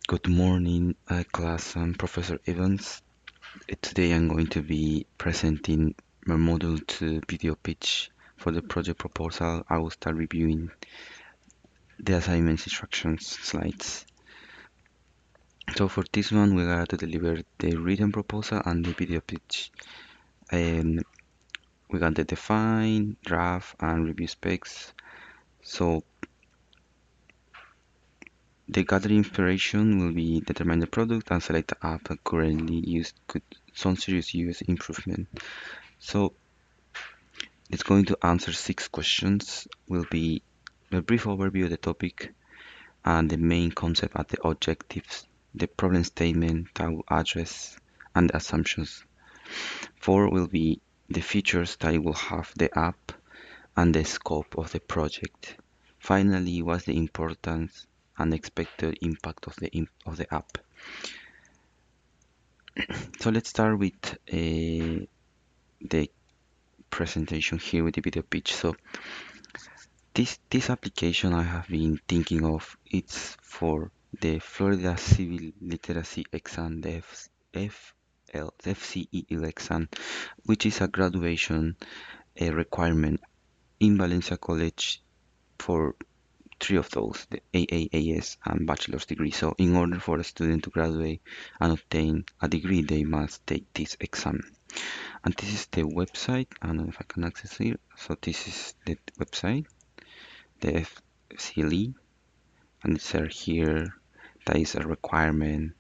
Good morning, class. I'm Professor Evans. Today I'm going to be presenting my Module 2 video pitch for the project proposal. I will start reviewing the assignment's instructions slides. So for this one, we got to deliver the written proposal and the video pitch. And we got the define, draft, and review specs. So the gathering inspiration will be determine the product and select the app currently used could some serious use improvement. So it's going to answer 6 questions. Will be a brief overview of the topic and the main concept and the objectives, the problem statement that will address and the assumptions. 4 will be the features that it will have the app and the scope of the project. Finally, what's the importance and expected impact of the app. So let's start with the presentation here with the video pitch. So this application I have been thinking of, it's for the Florida Civil Literacy Exam, the FCEL exam, which is a graduation requirement in Valencia College for three of those, the AAAS and bachelor's degree. So in order for a student to graduate and obtain a degree, they must take this exam. And this is the website. I don't know if I can access it. So this is the website, the FCLE, and it's here that is a requirement.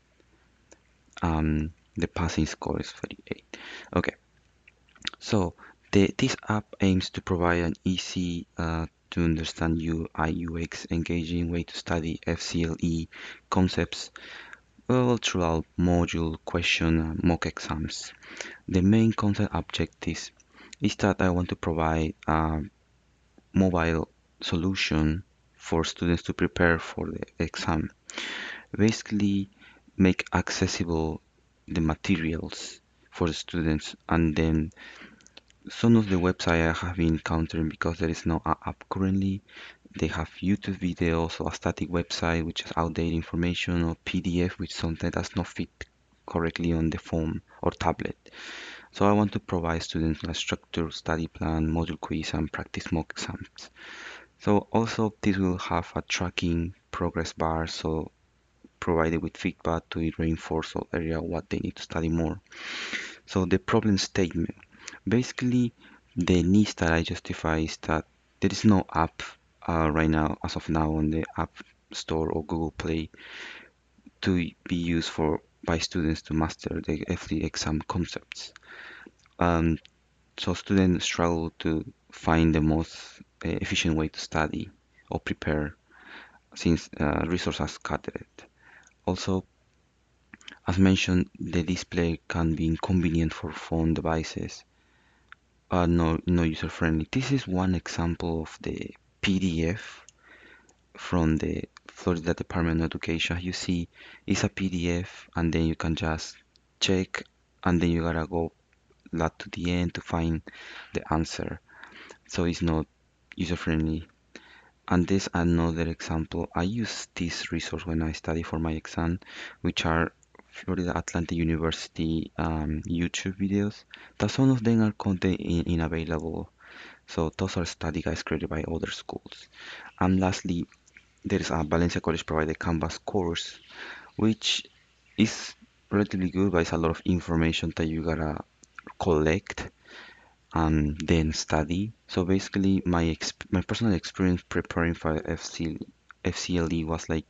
The passing score is 38. Okay, so this app aims to provide an easy to understand UI UX engaging way to study FCLE concepts well throughout module, question, and mock exams. The main content objectives is that I want to provide a mobile solution for students to prepare for the exam. Basically, make accessible the materials for the students, and then some of the website I have been encountering, because there is no app currently, they have YouTube videos or a static website which has outdated information, or PDF which sometimes does not fit correctly on the phone or tablet. So I want to provide students a structured study plan, module quiz, and practice mock exams. So also this will have a tracking progress bar, so provided with feedback to reinforce all area what they need to study more. So the problem statement, basically the needs that I justify is that there is no app right now, as of now, on the App Store or Google Play to be used for by students to master the FD exam concepts. Um, so students struggle to find the most efficient way to study or prepare since resources are scattered. Also, as mentioned, the display can be inconvenient for phone devices, no user friendly. This is one example of the PDF from the Florida Department of Education. You see, it's a PDF, and then you can just check, and then you gotta go that to the end to find the answer. So it's not user friendly. And this another example. I use this resource when I study for my exam, which are Florida Atlantic University YouTube videos. That some of them are content in available. So those are study guides created by other schools. And lastly, there is a Valencia College provided Canvas course, which is relatively good, but it's a lot of information that you gotta collect and then study. So basically, my personal experience preparing for FCLE was like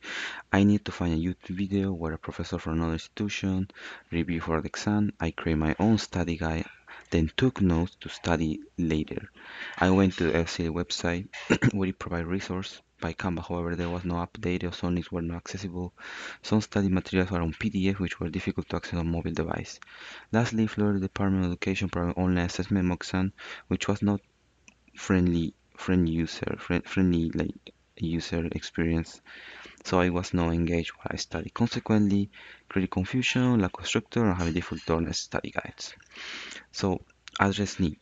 I need to find a YouTube video where a professor from another institution review for the exam. I create my own study guide, then took notes to study later. I went to the FCLE website where it provide resource by Canva. However, there was no update or some links were not accessible. Some study materials were on PDF, which were difficult to access on mobile device. Lastly, Florida Department of Education provided online assessment mock exam, which was not friendly like user experience. So I was not engaged while I studied. Consequently, created confusion, lack of structure, and having difficult to learn study guides. So address need.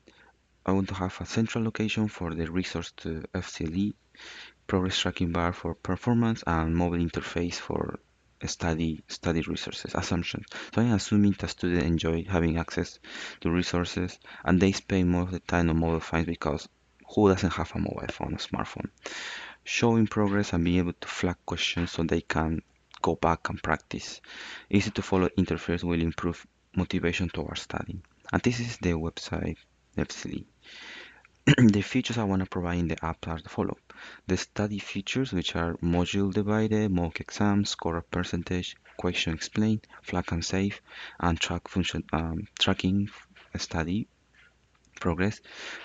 I want to have a central location for the resource to FCLE, progress tracking bar for performance, and mobile interface for study resources assumptions. So I'm assuming that students enjoy having access to resources and they spend more of the time on mobile phones because who doesn't have a mobile phone or smartphone? Showing progress and being able to flag questions so they can go back and practice. Easy to follow interface will improve motivation towards studying. And this is the website FCLE. The features I want to provide in the app are the follow. The study features, which are module divided, mock exam, score percentage, question explained, flag and save, and tracking study progress.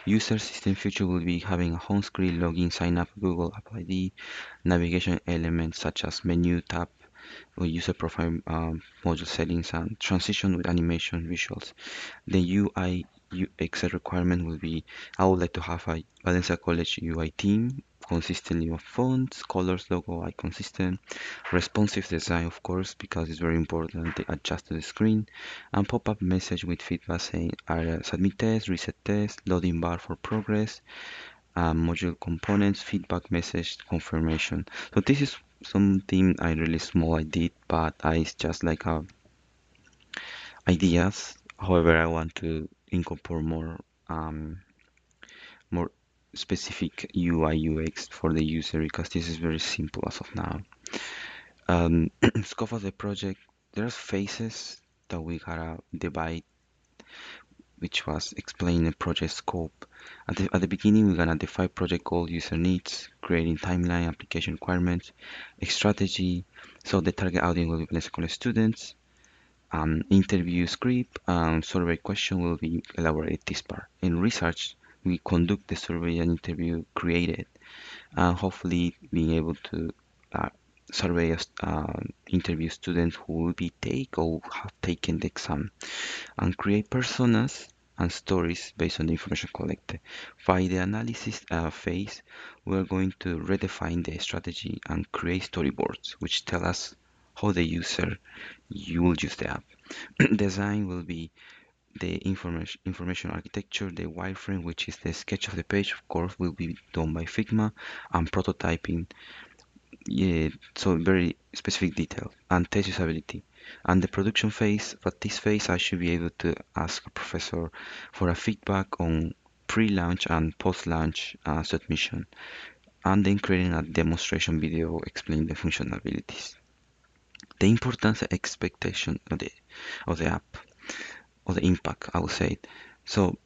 User system feature will be having a home screen, login, sign up, Google Apple ID, navigation elements such as menu, tab, or user profile, module settings, and transition with animation visuals. The UI UX requirement will be I would like to have a Valencia College UI team consistently of fonts, colors, logo, icon system, responsive design, of course, because it's very important they adjust to the screen, and pop-up message with feedback saying submit test, reset test, loading bar for progress, module components, feedback message, confirmation. So this is something I really small I did, but I it's just like ideas. However, I want to incorporate more specific UI UX for the user because this is very simple as of now. Scope of the project, there's phases that we gotta divide, which was explain the project scope. At the beginning, we're gonna define project goal, user needs, creating timeline, application requirements, a strategy. So the target audience will be Valencia College students. Interview script and survey question will be elaborated this part. In research, we conduct the survey and interview created, and hopefully being able to uh, survey interview students who will be take or have taken the exam and create personas and stories based on the information collected. By the analysis phase, we're going to redefine the strategy and create storyboards, which tell us how the user you will use the app. Design will be the information architecture, the wireframe, which is the sketch of the page, of course, will be done by Figma, and prototyping, yeah, so very specific detail, and test usability. And the production phase, but this phase I should be able to ask a professor for a feedback on pre-launch and post-launch submission, and then creating a demonstration video explaining the functionalities. The importance and expectation of the app, or the impact, I would say. So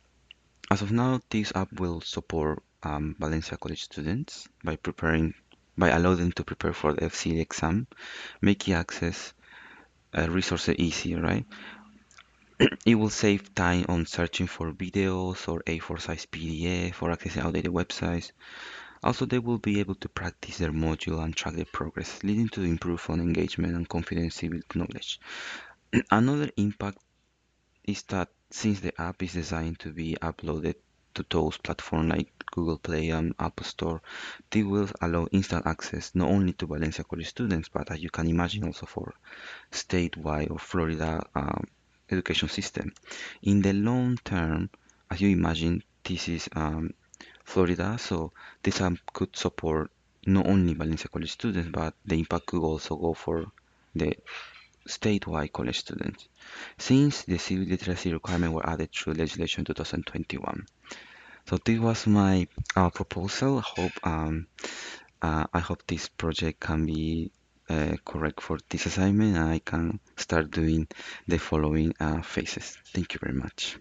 as of now, this app will support Valencia College students by allowing them to prepare for the FCE exam, making access resources easier, right? It will save time on searching for videos or A4 size PDF or accessing outdated websites. Also, they will be able to practice their module and track their progress, leading to improve on engagement and confidence civic knowledge. Another impact is that since the app is designed to be uploaded to those platforms like Google Play and Apple Store, they will allow instant access not only to Valencia College students, but as you can imagine also for statewide or Florida education system. In the long term, as you imagine, this is Florida, so this app could support not only Valencia College students, but the impact could also go for the statewide college students, since the civic literacy requirements were added through legislation 2021. So this was my proposal. I hope this project can be correct for this assignment and I can start doing the following phases. Thank you very much.